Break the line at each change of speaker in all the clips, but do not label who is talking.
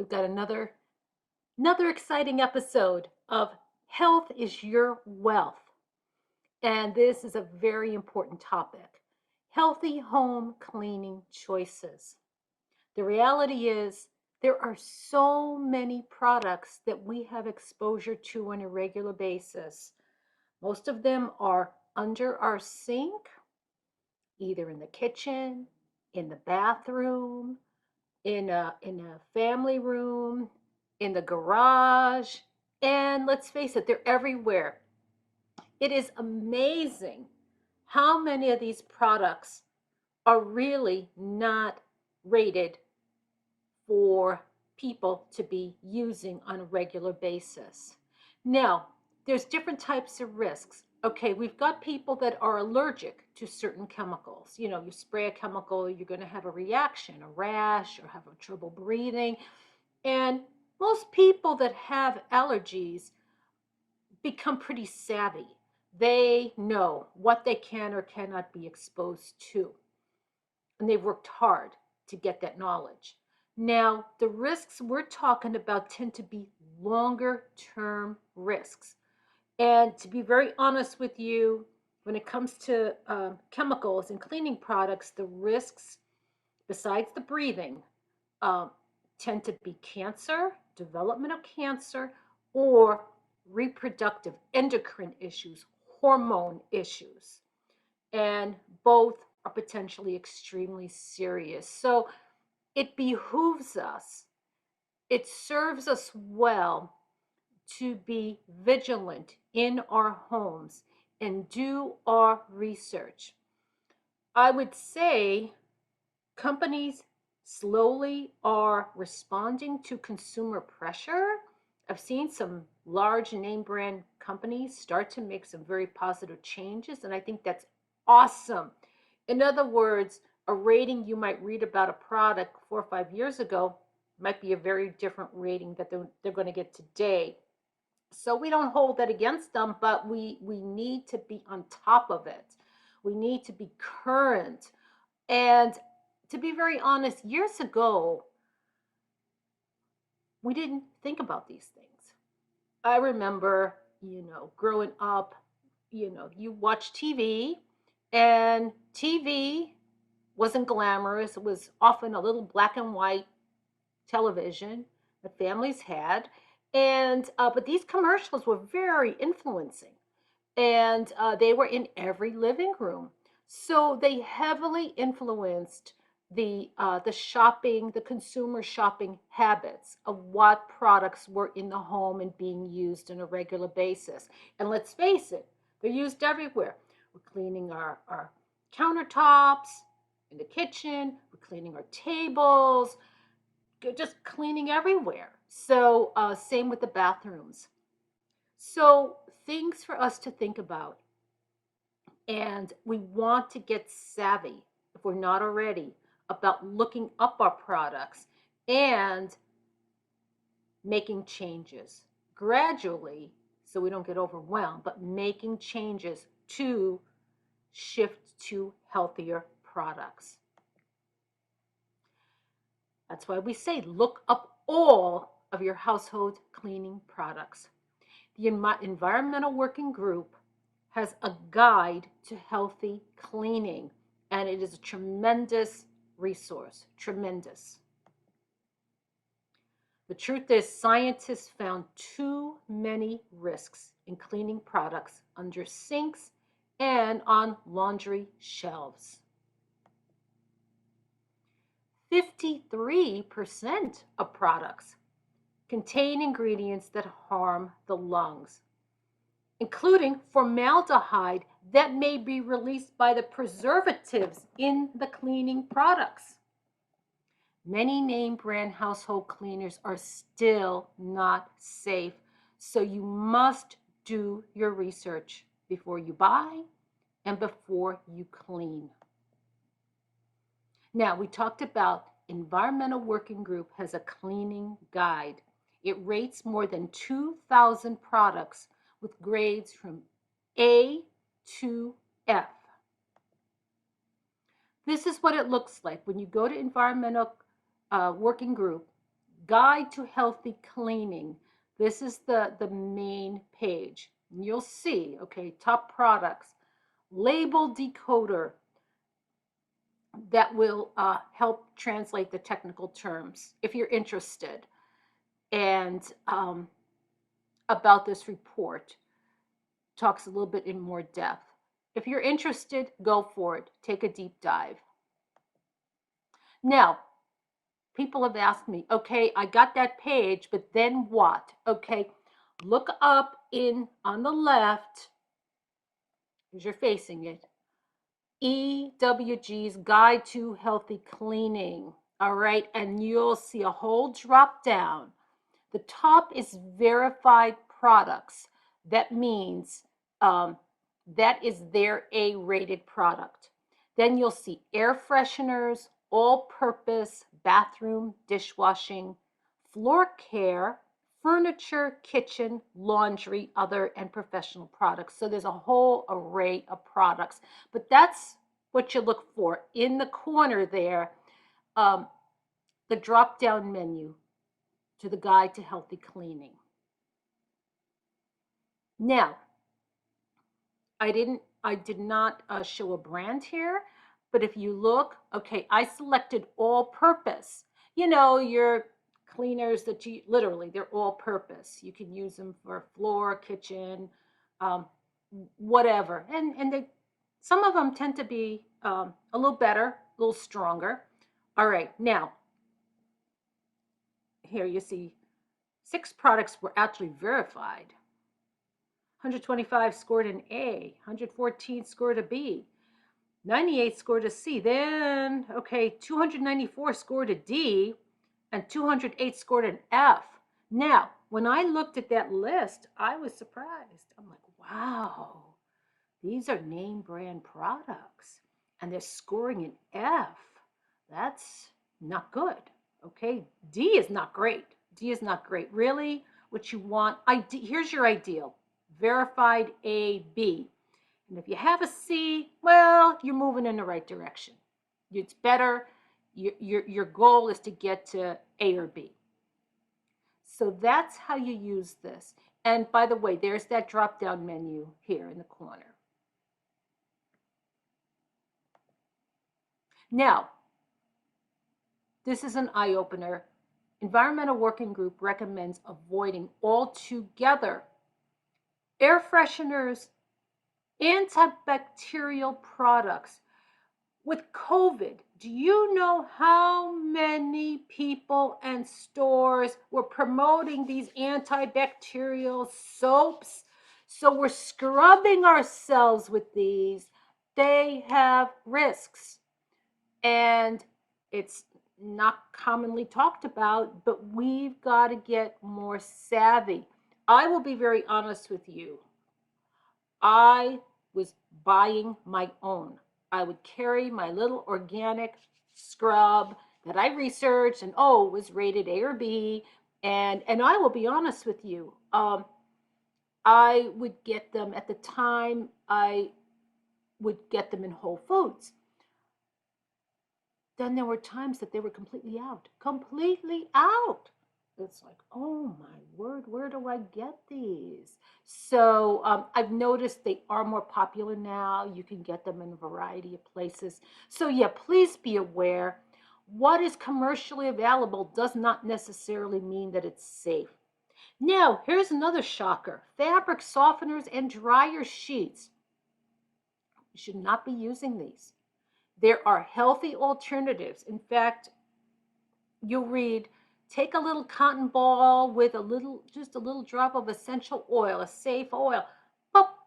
we've got another exciting episode of Health is Your Wealth. And this is a very important topic. Healthy home cleaning choices. The reality is there are so many products that we have exposure to on a regular basis. Most of them are under our sink, either in the kitchen, in the bathroom, in a family room, in the garage, and let's face it, they're everywhere. It is amazing how many of these products are really not rated for people to be using on a regular basis. Now, there's different types of risks. Okay, we've got people that are allergic to certain chemicals. You spray a chemical, you're going to have a reaction, a rash, or have trouble breathing. And most people that have allergies become pretty savvy. They know what they can or cannot be exposed to. And they've worked hard to get that knowledge. Now, the risks we're talking about tend to be longer term risks. And to be very honest with you, when it comes to chemicals and cleaning products, the risks, besides the breathing, um, tend to be cancer, development of cancer, or reproductive endocrine issues, hormone issues. And both are potentially extremely serious. So it behooves us, it serves us well to be vigilant in our homes and do our research. I would say companies slowly are responding to consumer pressure. I've seen some large name brand companies start to make some very positive changes, and I think that's awesome. In other words, a rating you might read about a product 4 or 5 years ago might be a very different rating that they're going to get today. So we don't hold that against them, but we need to be on top of it. We need to be current. And to be very honest, years ago, we didn't think about these things. I remember, growing up, you watch TV, and TV wasn't glamorous. It was often a little black and white television that families had. And but these commercials were very influencing, and they were in every living room. So they heavily influenced the shopping, the consumer shopping habits of what products were in the home and being used on a regular basis. And let's face it, they're used everywhere. We're cleaning our countertops in the kitchen, we're cleaning our tables, just cleaning everywhere. So same with the bathrooms. So things for us to think about. And we want to get savvy, if we're not already, about looking up our products and making changes gradually so we don't get overwhelmed, but making changes to shift to healthier products. That's why we say look up all of your household cleaning products. The Environmental Working Group has a guide to healthy cleaning, and it is a tremendous resource. Tremendous. The truth is, scientists found too many risks in cleaning products under sinks and on laundry shelves. 53% of products contain ingredients that harm the lungs, including formaldehyde that may be released by the preservatives in the cleaning products. Many name brand household cleaners are still not safe, so you must do your research before you buy and before you clean. Now, we talked about Environmental Working Group has a cleaning guide. It rates more than 2,000 products with grades from A to F. This is what it looks like when you go to Environmental Working Group. Guide to Healthy Cleaning. This is the main page. You'll see, okay, top products, label decoder that will help translate the technical terms if you're interested. And about this report, talks a little bit in more depth. If you're interested, go for it. Take a deep dive. Now, people have asked me, okay, I got that page, but then what? Okay, look up on the left, as you're facing it, EWG's Guide to Healthy Cleaning. All right, and you'll see a whole drop down. The top is verified products. That means that is their A-rated product. Then you'll see air fresheners, all-purpose, bathroom, dishwashing, floor care, furniture, kitchen, laundry, other, and professional products. So there's a whole array of products. But that's what you look for. In the corner there, the drop-down menu to the Guide to Healthy Cleaning. Now, I did not show a brand here, but if you look, okay, I selected all purpose. You know, your cleaners that you literally, they're all purpose. You can use them for floor, kitchen, whatever. And they, some of them tend to be a little better, a little stronger. All right, now, here you see 6 products were actually verified. 125 scored an A, 114 scored a B, 98 scored a C. Then, okay, 294 scored a D, and 208 scored an F. Now, when I looked at that list, I was surprised. I'm like, wow, these are name brand products, and they're scoring an F. That's not good. Okay, D is not great. D is not great. Really, what you want, here's your ideal. Verified A, B. And if you have a C, well, you're moving in the right direction. It's better. Your goal is to get to A or B. So that's how you use this. And by the way, there's that drop-down menu here in the corner. Now, this is an eye-opener. Environmental Working Group recommends avoiding altogether air fresheners, antibacterial products. With COVID, do you know how many people and stores were promoting these antibacterial soaps? So we're scrubbing ourselves with these. They have risks. And it's not commonly talked about, but we've got to get more savvy. I will be very honest with you. I was buying my own. I would carry my little organic scrub that I researched and was rated A or B. And I will be honest with you. I would get them at the time. I would get them in Whole Foods. Then there were times that they were completely out. It's like, oh my word, where do I get these? So I've noticed they are more popular now. You can get them in a variety of places. So yeah, please be aware. What is commercially available does not necessarily mean that it's safe. Now, here's another shocker. Fabric softeners and dryer sheets. You should not be using these. There are healthy alternatives. In fact, you'll read, take a little cotton ball with just a little drop of essential oil, a safe oil.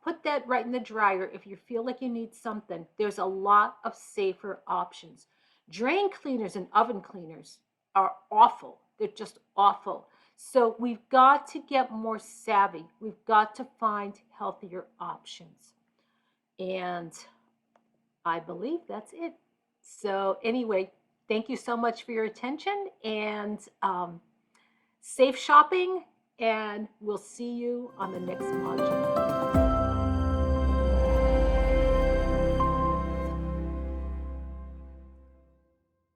Put that right in the dryer if you feel like you need something. There's a lot of safer options. Drain cleaners and oven cleaners are awful. They're just awful. So we've got to get more savvy. We've got to find healthier options. And I believe that's it. So anyway, thank you so much for your attention, and safe shopping, and we'll see you on the next module.